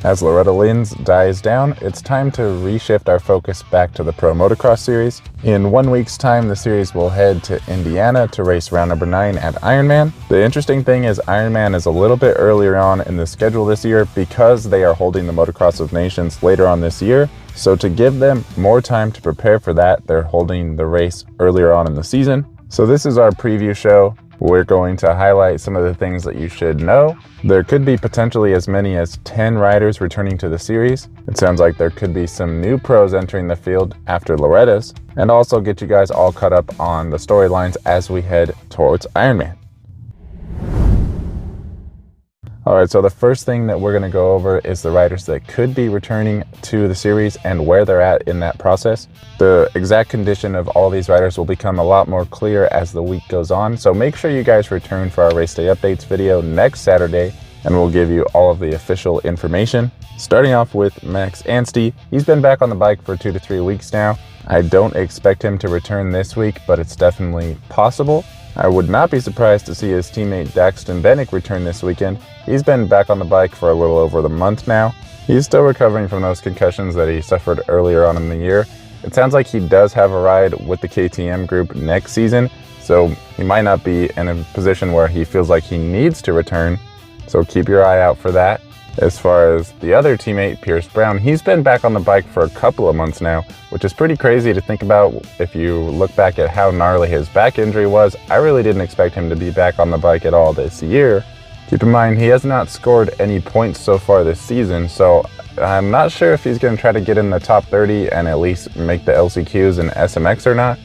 As Loretta Lynn's dies down, it's time to reshift our focus back to the Pro Motocross Series. In 1 week's time, the series will head to Indiana to race round number 9 at Ironman. The interesting thing is Ironman is a little bit earlier on in the schedule this year because they are holding the Motocross of Nations later on this year. So to give them more time to prepare for that, they're holding the race earlier on in the season. So this is our preview show. We're going to highlight some of the things that you should know. There could be potentially as many as 10 riders returning to the series. It sounds like there could be some new pros entering the field after Loretta's, and also get you guys all caught up on the storylines as we head towards Ironman. Alright, so the first thing that we're going to go over is the riders that could be returning to the series and where they're at in that process. The exact condition of all these riders will become a lot more clear as the week goes on, so make sure you guys return for our race day updates video next Saturday, and we'll give you all of the official information. Starting off with Max Anstey, he's been back on the bike for 2 to 3 weeks now. I don't expect him to return this week, but it's definitely possible. I would not be surprised to see his teammate Daxton Bennick return this weekend. He's been back on the bike for a little over a month now. He's still recovering from those concussions that he suffered earlier on in the year. It sounds like he does have a ride with the KTM group next season, so he might not be in a position where he feels like he needs to return, so keep your eye out for that. As far as the other teammate, Pierce Brown, he's been back on the bike for a couple of months now, which is pretty crazy to think about if you look back at how gnarly his back injury was. I really didn't expect him to be back on the bike at all this year. Keep in mind, he has not scored any points so far this season, so I'm not sure if he's going to try to get in the top 30 and at least make the LCQs and SMX or not.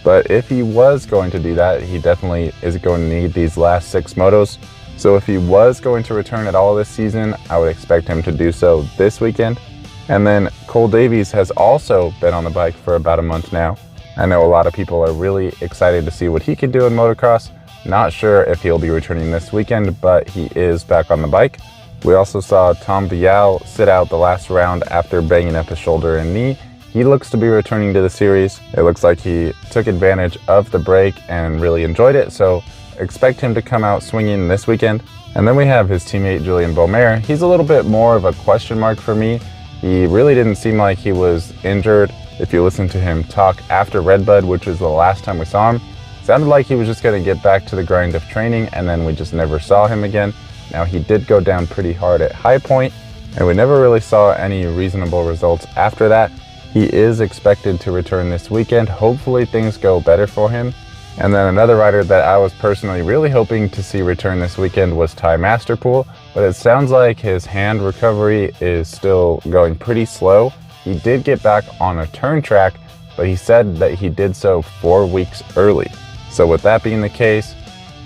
But if he was going to do that, he definitely is going to need these last 6 motos. So if he was going to return at all this season, I would expect him to do so this weekend. And then Cole Davies has also been on the bike for about a month now. I know a lot of people are really excited to see what he can do in motocross. Not sure if he'll be returning this weekend, but he is back on the bike. We also saw Tom Vial sit out the last round after banging up his shoulder and knee. He looks to be returning to the series. It looks like he took advantage of the break and really enjoyed it, so expect him to come out swinging this weekend. And then we have his teammate Julian Beaumer. He's a little bit more of a question mark for me. He really didn't seem like he was injured. If you listen to him talk after Redbud, which was the last time we saw him, sounded like he was just going to get back to the grind of training, and then we just never saw him again. Now, he did go down pretty hard at High Point, and we never really saw any reasonable results after that. He is expected to return this weekend. Hopefully things go better for him. And then another rider that I was personally really hoping to see return this weekend was Ty Masterpool, but it sounds like his hand recovery is still going pretty slow. He did get back on a turn track, but he said that he did so 4 weeks early. So with that being the case,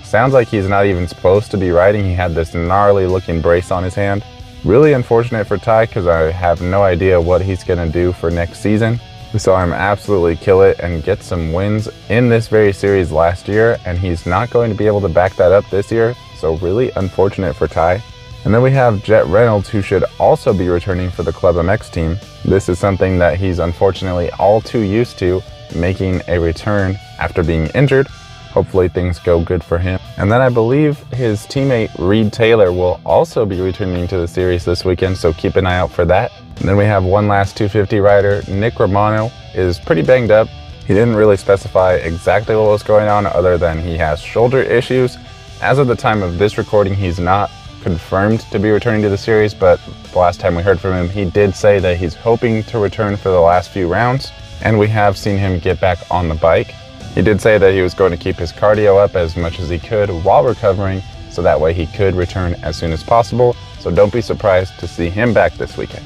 sounds like he's not even supposed to be riding. He had this gnarly looking brace on his hand. Really unfortunate for Ty because I have no idea what he's going to do for next season. We saw him absolutely kill it and get some wins in this very series last year, and he's not going to be able to back that up this year, so really unfortunate for Ty. And then we have Jet Reynolds, who should also be returning for the Club MX team. This is something that he's unfortunately all too used to, making a return after being injured. Hopefully things go good for him. And then I believe his teammate Reed Taylor will also be returning to the series this weekend, so keep an eye out for that. And then we have one last 250 rider. Nick Romano is pretty banged up. He didn't really specify exactly what was going on other than he has shoulder issues. As of the time of this recording, he's not confirmed to be returning to the series, but the last time we heard from him, he did say that he's hoping to return for the last few rounds, and we have seen him get back on the bike. He did say that he was going to keep his cardio up as much as he could while recovering, so that way he could return as soon as possible, so don't be surprised to see him back this weekend.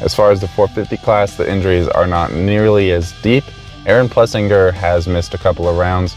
As far as the 450 class, the injuries are not nearly as deep. Aaron Plessinger has missed a couple of rounds.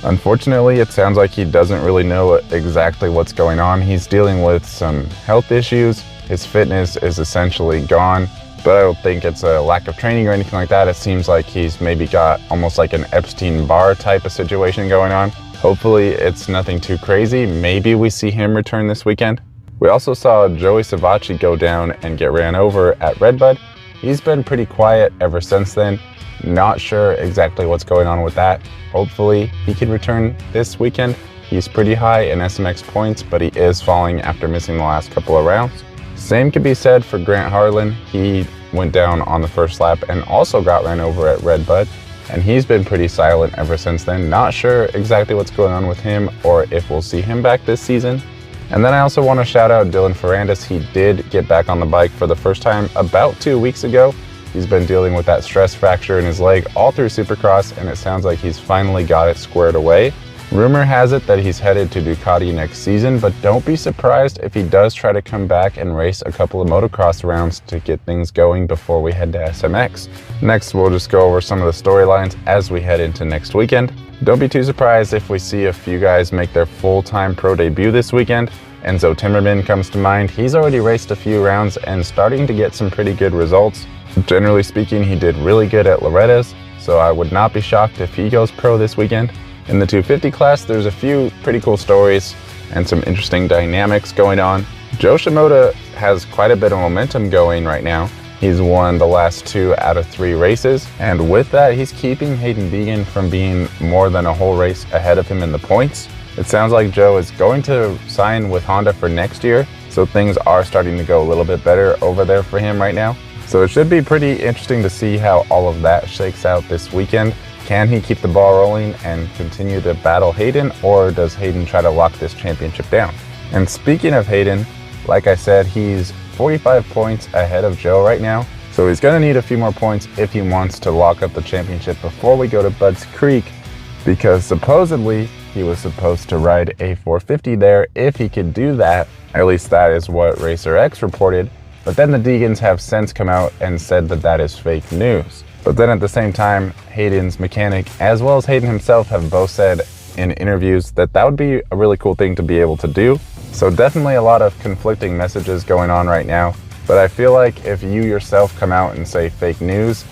Unfortunately, it sounds like he doesn't really know exactly what's going on. He's dealing with some health issues. His fitness is essentially gone, but I don't think it's a lack of training or anything like that. It seems like he's maybe got almost like an Epstein-Barr type of situation going on. Hopefully it's nothing too crazy. Maybe we see him return this weekend. We also saw Joey Savacci go down and get ran over at Redbud. He's been pretty quiet ever since then. Not sure exactly what's going on with that. Hopefully he can return this weekend. He's pretty high in SMX points, but he is falling after missing the last couple of rounds. Same could be said for Grant Harlan. He went down on the first lap and also got ran over at Red Bud, and he's been pretty silent ever since then. Not sure exactly what's going on with him or if we'll see him back this season. And then I also want to shout out Dylan Ferrandis. He did get back on the bike for the first time about 2 weeks ago. He's been dealing with that stress fracture in his leg all through Supercross, and it sounds like he's finally got it squared away. Rumor has it that he's headed to Ducati next season, but don't be surprised if he does try to come back and race a couple of motocross rounds to get things going before we head to SMX. Next, we'll just go over some of the storylines as we head into next weekend. Don't be too surprised if we see a few guys make their full-time pro debut this weekend. Enzo Timmerman comes to mind. He's already raced a few rounds and starting to get some pretty good results. Generally speaking, he did really good at Loretta's, so I would not be shocked if he goes pro this weekend. In the 250 class, there's a few pretty cool stories and some interesting dynamics going on. Joe Shimoda has quite a bit of momentum going right now. He's won the last 2 out of 3 races, and with that, he's keeping Hayden Deegan from being more than a whole race ahead of him in the points. It sounds like Joe is going to sign with Honda for next year, so things are starting to go a little bit better over there for him right now. So it should be pretty interesting to see how all of that shakes out this weekend. Can he keep the ball rolling and continue to battle Hayden, or does Hayden try to lock this championship down? And speaking of Hayden, like I said, he's 45 points ahead of Joe right now, so he's going to need a few more points if he wants to lock up the championship before we go to Budds Creek, because supposedly he was supposed to ride a 450 there if he could do that. At least that is what Racer X reported, but then the Deegans have since come out and said that that is fake news. But then at the same time, Hayden's mechanic, as well as Hayden himself, have both said in interviews that that would be a really cool thing to be able to do. So definitely a lot of conflicting messages going on right now. But I feel like if you yourself come out and say fake news,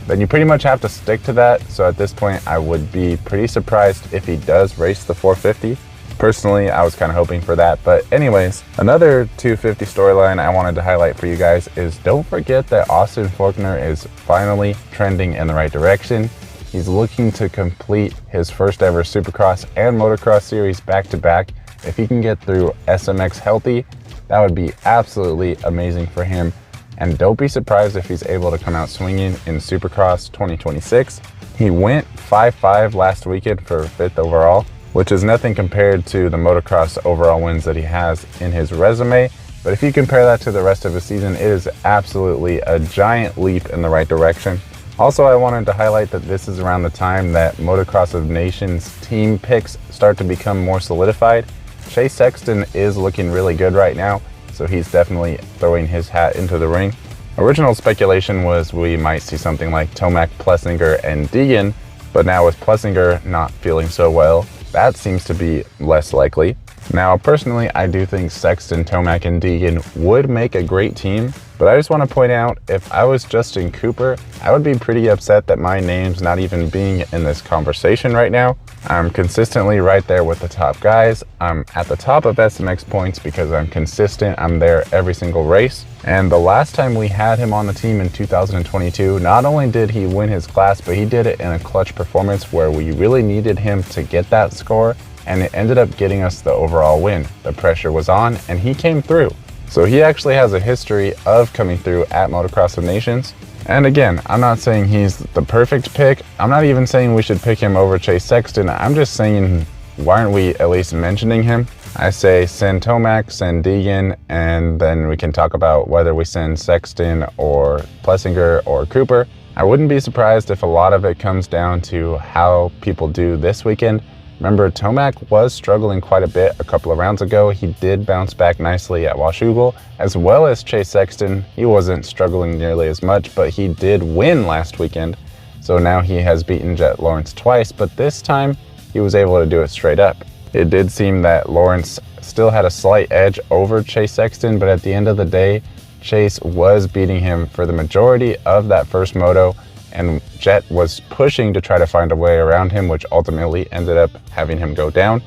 then you pretty much have to stick to that. So at this point, I would be pretty surprised if he does race the 450. Personally, I was kind of hoping for that. But anyways, another 250 storyline I wanted to highlight for you guys is don't forget that Austin Faulkner is finally trending in the right direction. He's looking to complete his first ever Supercross and Motocross series back to back. If he can get through SMX healthy, that would be absolutely amazing for him. And don't be surprised if he's able to come out swinging in Supercross 2026. He went 5-5 last weekend for 5th overall, which is nothing compared to the motocross overall wins that he has in his resume. But if you compare that to the rest of his season, it is absolutely a giant leap in the right direction. Also, I wanted to highlight that this is around the time that Motocross of Nations team picks start to become more solidified. Chase Sexton is looking really good right now, so he's definitely throwing his hat into the ring. Original speculation was we might see something like Tomac, Plessinger, and Deegan, but now with Plessinger not feeling so well, that seems to be less likely. Now, personally, I do think Sexton, Tomac, and Deegan would make a great team, but I just want to point out, if I was Justin Cooper, I would be pretty upset that my name's not even being in this conversation right now. I'm consistently right there with the top guys. I'm at the top of SMX points because I'm consistent. I'm there every single race. And the last time we had him on the team in 2022, not only did he win his class, but he did it in a clutch performance where we really needed him to get that score, and it ended up getting us the overall win. The pressure was on, and he came through. So he actually has a history of coming through at Motocross of Nations. And again, I'm not saying he's the perfect pick. I'm not even saying we should pick him over Chase Sexton. I'm just saying, why aren't we at least mentioning him? I say send Tomac, send Deegan, and then we can talk about whether we send Sexton or Plessinger or Cooper. I wouldn't be surprised if a lot of it comes down to how people do this weekend. Remember, Tomac was struggling quite a bit a couple of rounds ago. He did bounce back nicely at Washougal, as well as Chase Sexton. He wasn't struggling nearly as much, but he did win last weekend. So now he has beaten Jet Lawrence twice, but this time he was able to do it straight up. It did seem that Lawrence still had a slight edge over Chase Sexton, but at the end of the day, Chase was beating him for the majority of that first moto, and Jet was pushing to try to find a way around him, which ultimately ended up having him go down.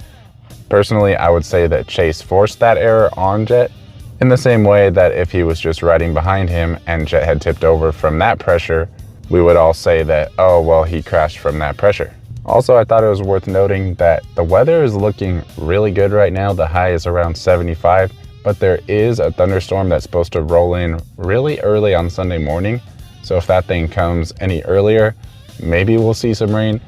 Personally, I would say that Chase forced that error on Jet, in the same way that if he was just riding behind him and Jet had tipped over from that pressure, we would all say that, oh, well, he crashed from that pressure. Also, I thought it was worth noting that the weather is looking really good right now. The high is around 75, but there is a thunderstorm that's supposed to roll in really early on Sunday morning. So if that thing comes any earlier, maybe we'll see some rain.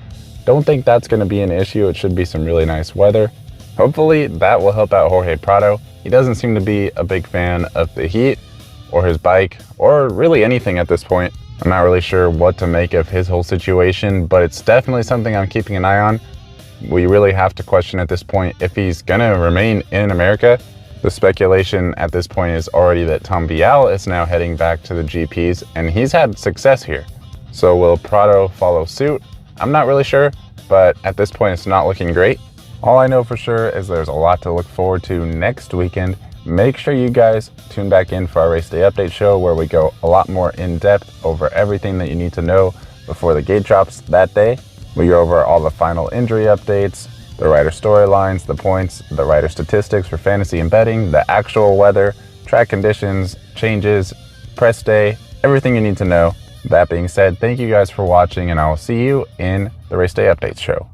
Don't think that's going to be an issue. It should be some really nice weather. Hopefully that will help out Jorge Prado. He doesn't seem to be a big fan of the heat or his bike or really anything at this point. I'm not really sure what to make of his whole situation, but it's definitely something I'm keeping an eye on. We really have to question at this point if he's going to remain in America. The speculation at this point is already that Tom Vial is now heading back to the GPs, and he's had success here. So will Prado follow suit? I'm not really sure, but at this point it's not looking great. All I know for sure is there's a lot to look forward to next weekend. Make sure you guys tune back in for our race day update show, where we go a lot more in depth over everything that you need to know before the gate drops that day. We go over all the final injury updates, the rider storylines, the points, the rider statistics for fantasy and betting, the actual weather, track conditions, changes, press day, everything you need to know. That being said, thank you guys for watching, and I will see you in the race day updates show.